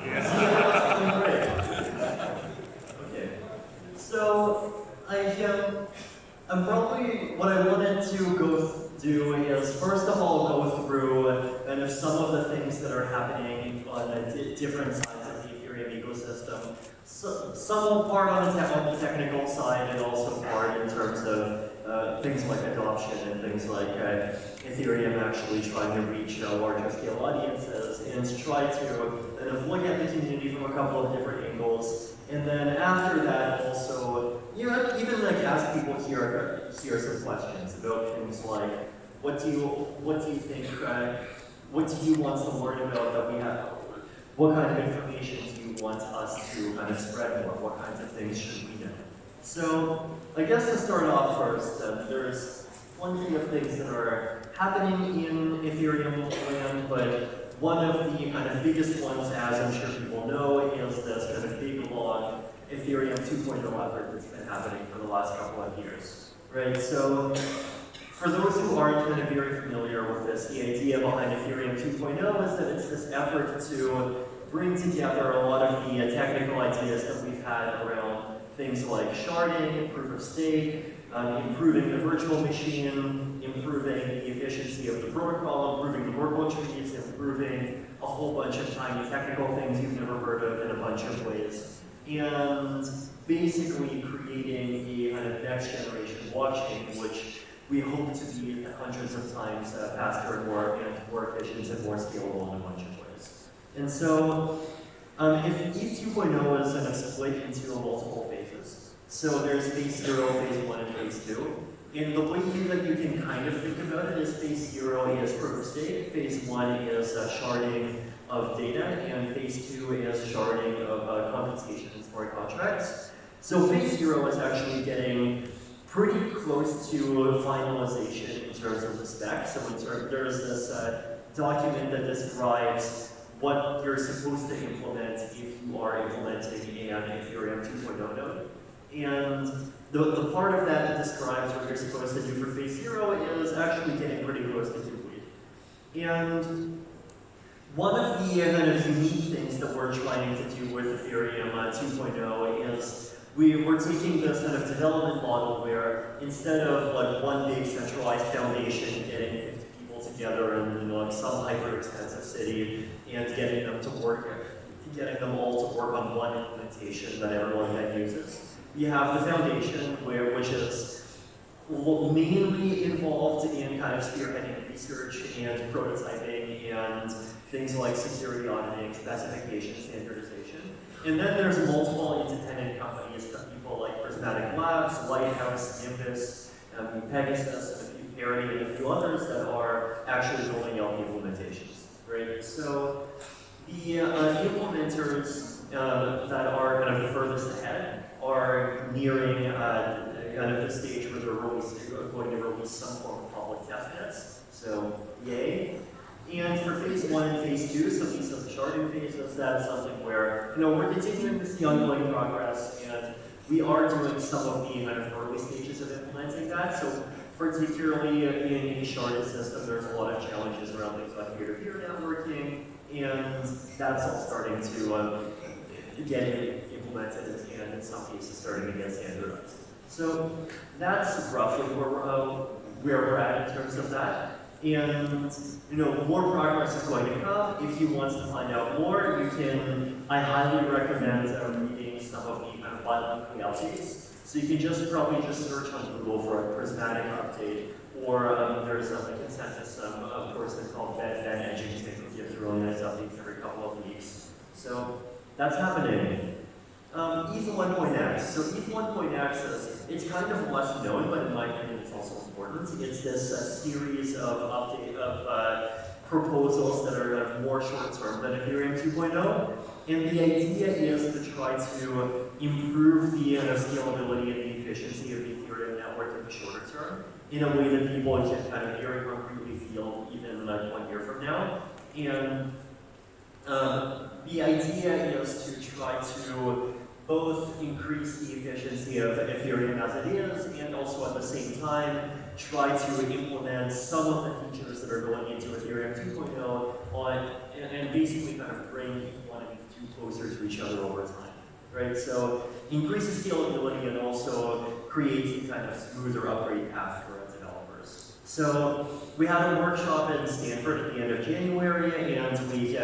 Yeah. Great. Okay. So I'm probably what I wanted to do is first of all go through kind of some of the things that are happening on the different sides of the Ethereum ecosystem. So, some part on the technical side, and also part in terms of things like adoption and things like Ethereum actually trying to reach larger scale audiences, and to try to kind of look at the community from a couple of different angles. And then after that, also, even like ask people here some questions about things like, what do you think, what do you want to learn about that we have? What kind of information do you want us to kind of spread more? What kinds of things should we know? So, I guess to start off first, there's plenty of things that are happening in Ethereum land, but one of the kind of biggest ones, as I'm sure people know, is this kind of big, long Ethereum 2.0 effort that's been happening for the last couple of years, right? So, for those who aren't kind of very familiar with this, the idea behind Ethereum 2.0 is that it's this effort to bring together a lot of the technical ideas that we've had around things like sharding, proof of stake, improving the virtual machine, improving the efficiency of the protocol, improving the workload trees, improving a whole bunch of tiny technical things you've never heard of in a bunch of ways, and basically creating a kind of next generation blockchain, which we hope to be hundreds of times faster and more efficient and more scalable in a bunch of ways. And so, if ETH 2.0 is kind of split into multiple phases. So there's phase 0, phase 1, and phase 2. And the way that you can kind of think about it is phase 0 is proof of stake, phase 1 is sharding of data, and phase 2 is sharding of computation in smart contracts. So phase 0 is actually getting pretty close to finalization in terms of the spec. So there's this document that describes what you're supposed to implement if you are implementing an Ethereum 2.0 node. And the part of that that describes what you're supposed to do for phase 0 is actually getting pretty close to complete. And one of the kind of unique things that we're trying to do with Ethereum 2.0 is we're taking this kind of development model where instead of like one big centralized foundation getting 50 people together in like some hyper-expensive city and getting them all to work on one implementation that everyone then uses, we have the foundation which is mainly involved in kind of spearheading research and prototyping and things like security auditing, specification, standardization. And then there's multiple independent companies, people like Prismatic Labs, Lighthouse, Nimbus, Pegasus, and a few Parity, and a few others that are actually building out the implementations, right? So the implementers that are kind of furthest ahead are nearing kind of the stage where they're going to release some form of public testnets. So yay. And for phase 1 and phase 2, so these are the sharding phases, that's something where we're continuing to see ongoing progress, and we are doing some of the kind of early stages of implementing that. So particularly in a sharded system, there's a lot of challenges around things like peer-to-peer networking, and that's all starting to get implemented, and in some cases starting to get standardized. So that's roughly where we're at in terms of that. And more progress is going to come. If you want to find out more, I highly recommend reading some of the kind of bi-weekly updates. So you can probably just search on Google for a Prismatic update, or there's a consensus person called Ben Edgington who gives really nice updates every couple of weeks. So that's happening. ETH 1.x. So ETH 1.x it's kind of less known, but in my opinion it's also important. It's this series of proposals that are more short-term than Ethereum 2.0. And the idea is to try to improve the scalability and the efficiency of the Ethereum network in the shorter term in a way that people can kind of very concretely feel even like 1 year from now. And the idea is to try to both increase the efficiency of Ethereum as it is, and also at the same time try to implement some of the features that are going into Ethereum 2.0 and basically kind of bring ETH 1 and ETH be closer to each other over time, right? So increases scalability and also creates a kind of smoother upgrade path for developers. So we had a workshop in Stanford at the end of January, and we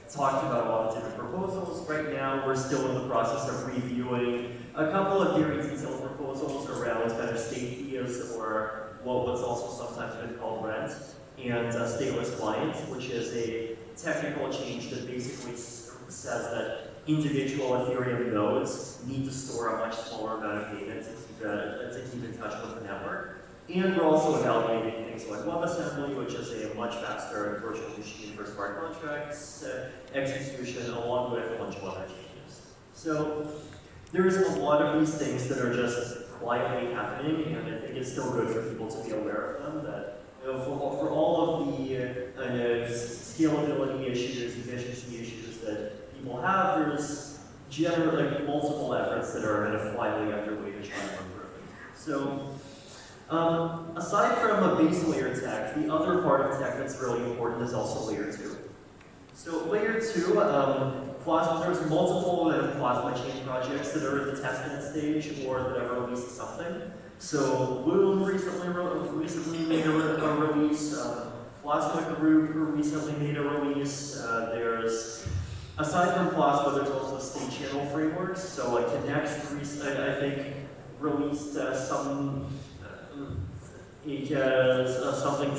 talked about a lot of different proposals. Right now, we're still in the process of reviewing a couple of very detailed proposals around kind of state fees, or what's also sometimes been called rent, and stateless client, which is a technical change that basically says that individual Ethereum nodes need to store a much smaller amount of data to keep in touch with the network. And we're also evaluating things like WebAssembly, which is a much faster virtual machine for smart contracts execution, along with a bunch of other changes. So there's a lot of these things that are just quietly happening, and I think it's still good for people to be aware of them, that for all of the scalability issues, efficiency issues that people have, there's generally multiple efforts that are kind of quietly underway to try to improve it. So aside from a base layer tech, the other part of tech that's really important is also layer 2. So layer 2, there's multiple plasma chain projects that are at the testnet stage or that have released something. So Loom recently made a release, Plasma Group recently made a release. Aside from Plasma, there's also state channel frameworks. So like Connect, I think, released something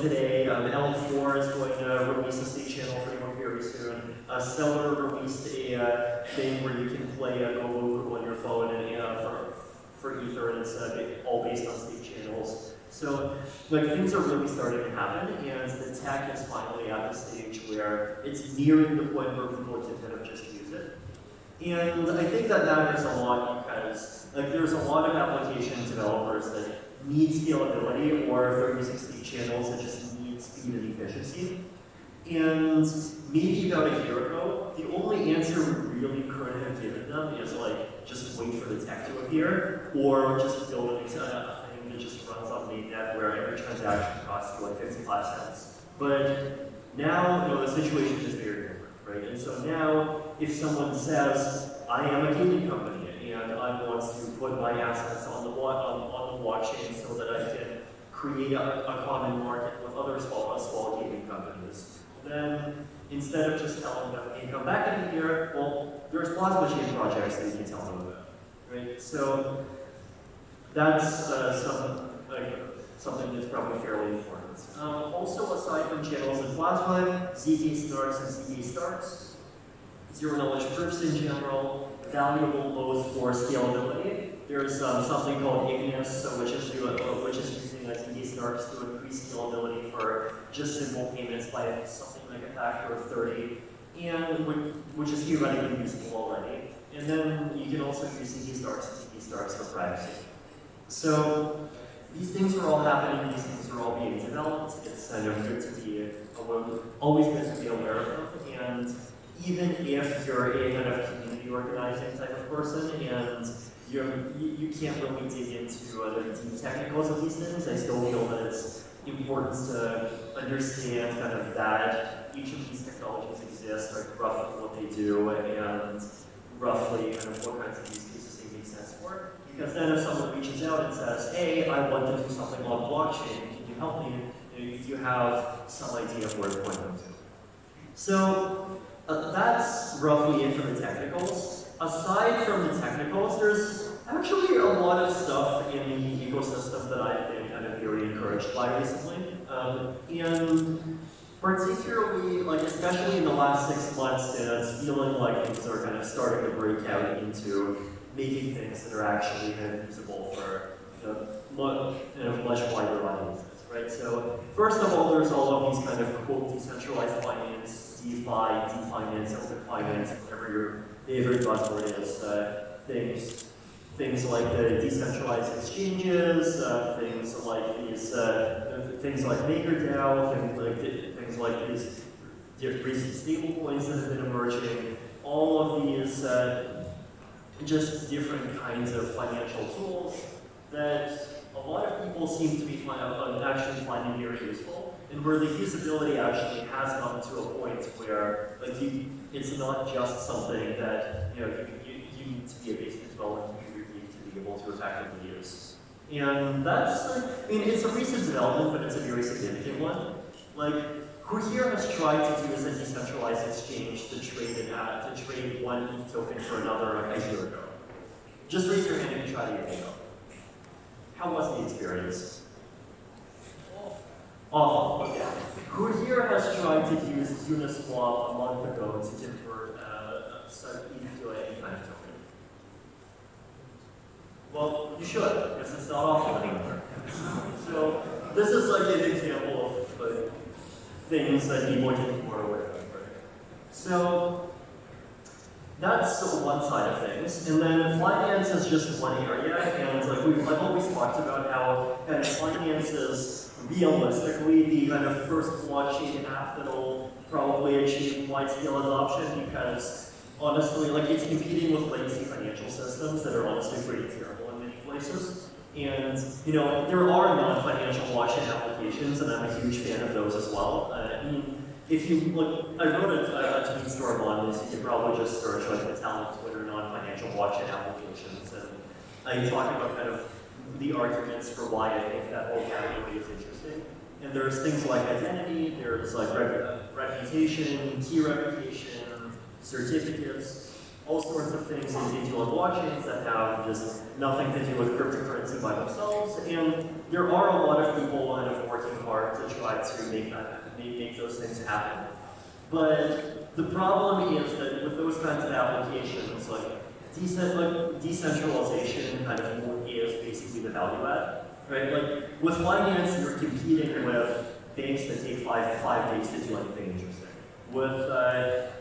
today. L4 is going to release a state channel framework very soon. Stellar released a thing where you can play a Go on your phone and for Ether, and it's all based on state channels. So like things are really starting to happen, and the tech is finally at the stage where it's nearing the point where people can kind of just use it. And I think that matters a lot because like there's a lot of application developers that need scalability, or if they're using state channels that just need speed and efficiency. And maybe about a year ago, the only answer we really could have given them is like, just wait for the tech to appear, or just build a thing that just runs on mainnet where every transaction costs you like 55 cents. But now, the situation is very different, right? And so now, if someone says, I am a gaming company, and I want to put my assets on the blockchain so that I can create a common market with other small gaming companies, then instead of just telling them, hey, come back in here, well, there's plasma chain projects that you can tell them about, right? So that's something that's probably fairly important. Also, aside from channels and plasma, ZK starts and ZK starts, zero knowledge proofs in general, valuable both for scalability. There's something called Igneous, which is using ZK starts to increase scalability for just simple payments by something like a factor of 30, and which is theoretically useful already. And then you can also use ZK starts for privacy. So these things are all happening, these things are all being developed. It's kind of good to be, always good to be aware of them. And even if you're a kind of community organizing type of person and you can't really dig into the deep technicals of these things, I still feel that it's important to understand kind of that each of these technologies exist, like roughly what they do, and roughly kind of what kinds of use cases they make sense for. Because then if someone reaches out and says, hey, I want to do something on blockchain, can you help me? You have some idea of where to point them to. So that's roughly it for the technicals. Aside from the technicals, there's actually a lot of stuff in the ecosystem that I've been kind of very encouraged by recently. And particularly, like especially in the last 6 months, it's feeling like things are kind of starting to break out into making things that are actually kind of usable for much wider audiences, right? So first of all, there's all of these kind of quote decentralized finance, DeFi, DeFinance, open finance, whatever your favorite buzzword is, things like the decentralized exchanges, things like things like MakerDAO, things like these recent stablecoins that have been emerging. All of these just different kinds of financial tools that a lot of people seem to be actually finding very useful. and where the usability actually has gotten to a point where like it's not just something that you need to be a basic development computer to be able to effectively use. And that's like, I mean, it's a recent development, but it's a very significant one. Like, who here has tried to do as a decentralized exchange to trade one ETH token for another like a year ago? Just raise your hand if you tried a year ago. How was the experience? Awful. Okay. Who here has tried to use Uniswap a month ago to convert ETH to any kind of token? Well, you should, because it's not awful anymore. So this is like an example of like, things that people are aware of. Right? So that's one side of things, and then finance is just one area, and like I've always talked about how kind of finance is realistically the kind of first blockchain app that'll probably achieve wide-scale adoption because honestly, like it's competing with legacy financial systems that are honestly pretty terrible in many places. And there are non-financial blockchain applications, and I'm a huge fan of those as well. I mean, if you look, I wrote a tweet storm on this. You can probably just search like Vitalik Buterin non-financial blockchain applications, and I talk about kind of the arguments for why I think that whole category is interesting. And there's things like identity, there's like reputation, key reputation, certificates, all sorts of things in digital blockchains that have just nothing to do with cryptocurrency by themselves. And there are a lot of people kind of working hard to try to make those things happen. But the problem is that with those kinds of applications, like decentralization kind of is basically the value add, right? Like with finance, you're competing with banks that take five days to do anything interesting. With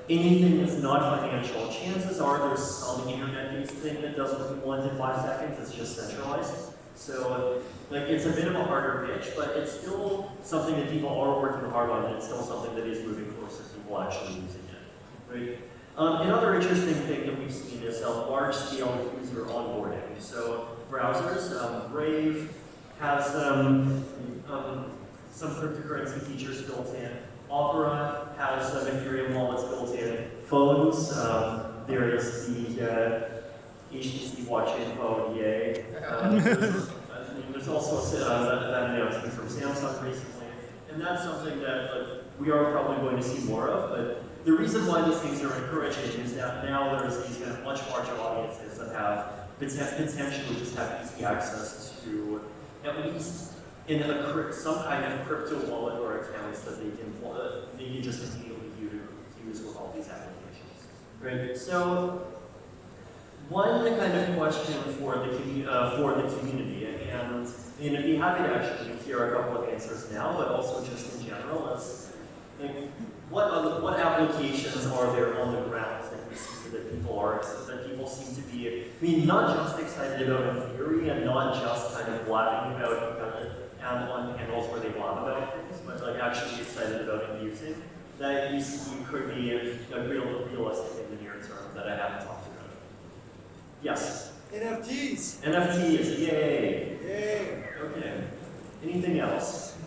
anything that's not financial, chances are there's some internet-based thing that does what we want in 5 seconds. It's just centralized. So like it's a bit of a harder pitch, but it's still something that people are working hard on, and it's still something that is moving closer to people actually using it, right? Another interesting thing that we've seen is large-scale user onboarding. So browsers, Brave has some cryptocurrency features built in. Opera has Ethereum wallets built in. Phones, there is the HTC blockchain phone, yay. There's also that announcement from Samsung recently, and that's something that we are probably going to see more of. But the reason why these things are encouraging is that now there's these kind of much larger audiences that have potentially just have easy access to at least in some kind of crypto wallet or accounts that they can just immediately use with all these applications. Right. So one kind of question for the community, and I'd be happy to actually hear a couple of answers now, but also just in general, is like, what applications are there on the ground that you see that people seem to be, I mean, not just excited about in theory and not just kind of blabbing about on panels where they blab about things, but like actually excited about and using that you see could be realistic in the near term that I haven't talked about. Yes? NFTs. NFTs, yay. Yay. Okay. Anything else?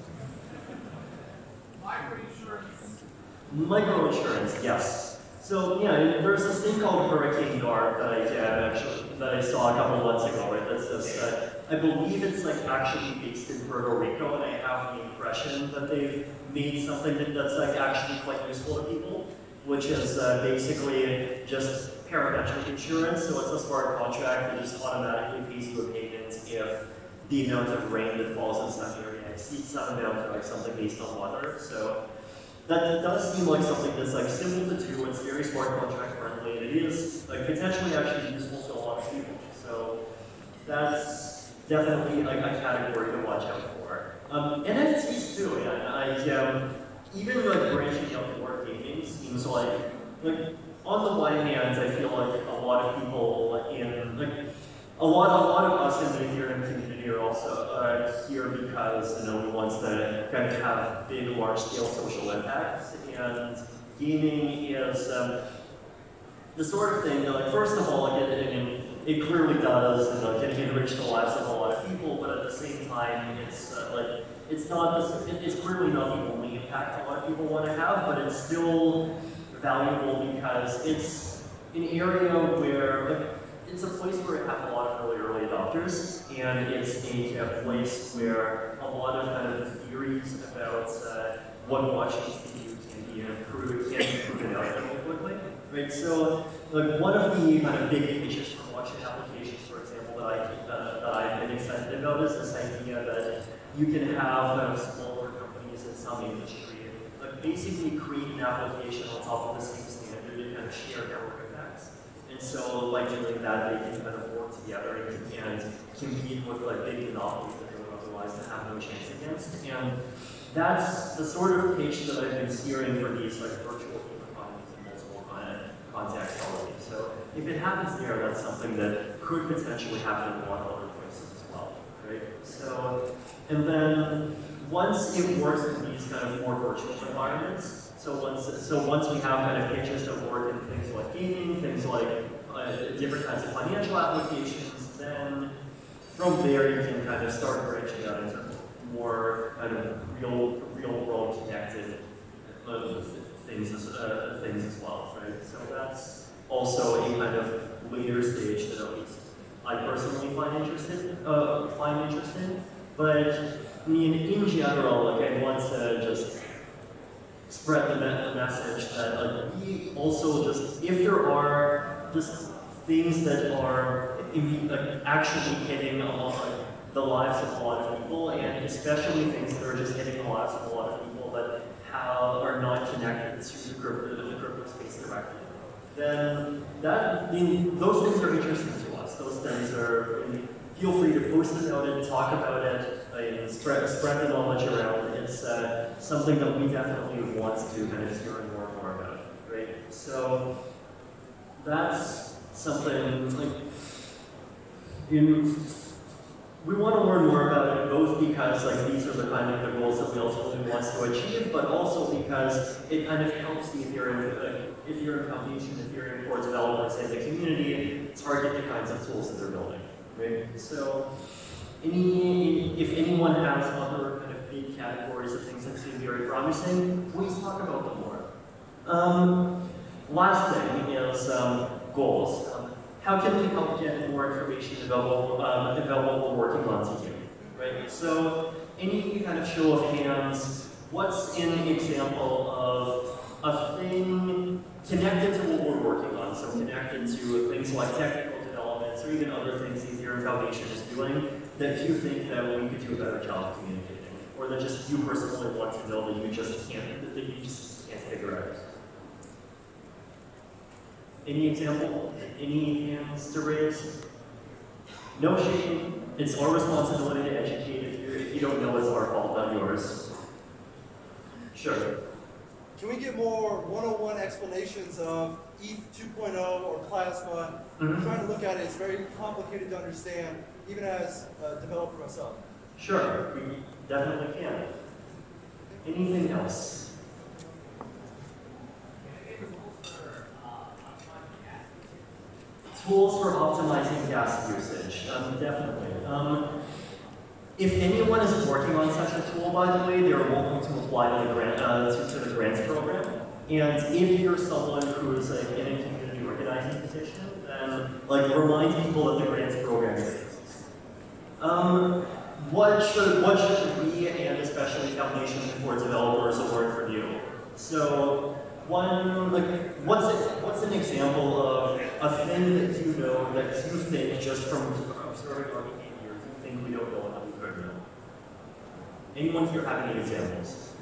Microinsurance, yes. So yeah, there's this thing called Hurricane Guard that I saw a couple of months ago, right? That's this, I believe it's like actually based in Puerto Rico, and I have the impression that they've made something that's like actually quite useful to people, which is basically just parametric insurance. So it's a smart contract that just automatically pays you a payment if the amount of rain that falls in some area exceeds some amount of like something based on weather. So that does seem like something that's like simple to do. It's very smart contract friendly, and it is like potentially actually useful to a lot of people. So that's definitely like a category to watch out for. NFTs too, and even like branching out toward gaming seems like on the one hand, I feel like a lot of people a lot of us in the Ethereum community are also here because we want to kind of have big, large-scale social impacts, and gaming is the sort of thing that, like, first of all, it clearly does, can enrich the lives of a lot of people, but at the same time, it's clearly not the only impact a lot of people want to have, but it's still valuable because it's an area where, like, it's a place where it has a lot of early adopters, and it's a place where a lot of kind of theories about what blockchains can do can be proven out really quickly, right? So, like, one of the kind of big features for blockchain applications, for example, that I've been excited about is this idea that you can have kind of smaller companies in some industry, like, basically create an application on top of the same standard and kind of share network effects. And so, by doing that, they can kind of work together and compete with, like, big monopolies that they would otherwise have no chance against. And that's the sort of pitch that I've been steering for these, like, virtual game economies in multiple contexts already. So if it happens there, that's something that could potentially happen in a lot of other places as well, right? So, and then once it works in these kind of more virtual environments, so once we have kind of pitches that work in things like gaming, things like different kinds of financial applications, then from there you can kind of start branching out into more kind of real world connected things as well, right? So that's also a kind of later stage that at least I personally find interesting. But I mean, in general, like, I want to just spread the message that we also just, if there are just things that are actually hitting the lives of a lot of people, and especially things that are just hitting the lives of a lot of people that are not connected to the crypto space directly, then those things are interesting to us. Those things are, feel free to post about it, talk about it, and spread the knowledge around. It's something that we definitely want to kind of hear more and more about, right? So that's something, like, we want to learn more about it, both because, like, these are the kind of the goals that we ultimately want to achieve, but also because it kind of helps the Ethereum Foundation, Ethereum core developers, and the community target the kinds of tools that they're building, right? So, if anyone has other kind of big categories of things that seem very promising, please talk about them more. Last thing is goals. How can we help get more information about what we're working on to you, right? So, any kind of show of hands, what's an example of a thing connected to what we're working on? So connected to things like technical developments or even other things the Ethereum Foundation is doing that you think that we could do a better job of communicating, or that just you personally want to build that you just can't figure out. Any example? Any hands to raise? No shame. It's our responsibility to educate. If you don't know, it's our fault, not yours. Sure. Can we get more one-on-one explanations of ETH 2.0 or Plasma? I'm trying to look at it. It's very complicated to understand, even as a developer myself. Sure, we definitely can. Anything else? Tools for optimizing gas usage, definitely. If anyone is working on such a tool, by the way, they are welcome to apply to the grants program. And if you're someone who's in a community organizing position, then remind people that the grants program exists. What should we, and especially Foundation for Developers, learn from you? So, what's an example of a thing that you know that you think just from observing our behavior, you think we don't know enough we could know? Anyone here have any examples?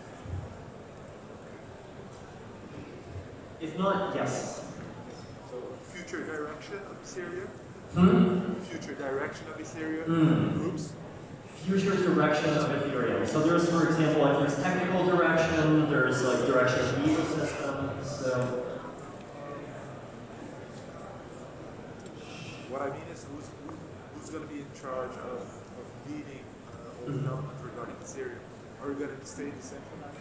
If not, yes. So, future direction of Ethereum? Future direction of Ethereum groups? Future direction of Ethereum. So there's, for example, there's technical direction, there's direction of the ecosystem, so. What I mean is who's going to be in charge of leading all development regarding Ethereum? Are we going to stay decentralized?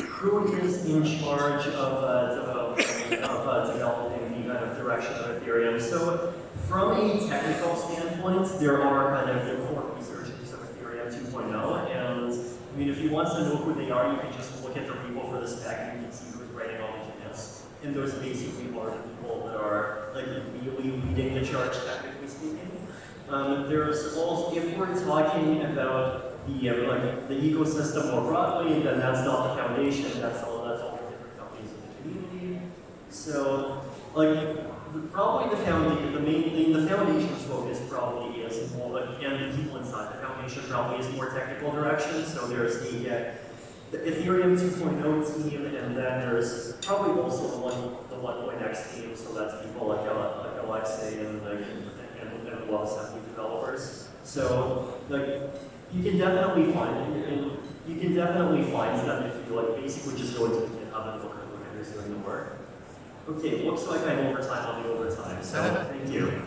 Who is in charge of developing the kind of direction of Ethereum? So from a technical standpoint, there are kind of the core researchers of Ethereum 2.0, I mean, if you want to know who they are, you can just look at the repo for the spec and you can see who's writing all the commits. And those basically are the people that are like really leading the charge, technically speaking. There's also, if we're talking about the like the ecosystem more broadly, then that's not the foundation. That's all the different companies in the community. So, like, probably the foundation, the foundation's focus probably is more, like, and the people inside the foundation probably is more technical direction. So there's the Ethereum 2.0 team, and then there's probably also the 1.x team. So that's people like Alexei and WebAssembly developers. So, like, you can definitely find them if you like basically just go into the GitHub and look at who's doing the work. Okay, looks like I'm over time. I'll be over time. So thank you.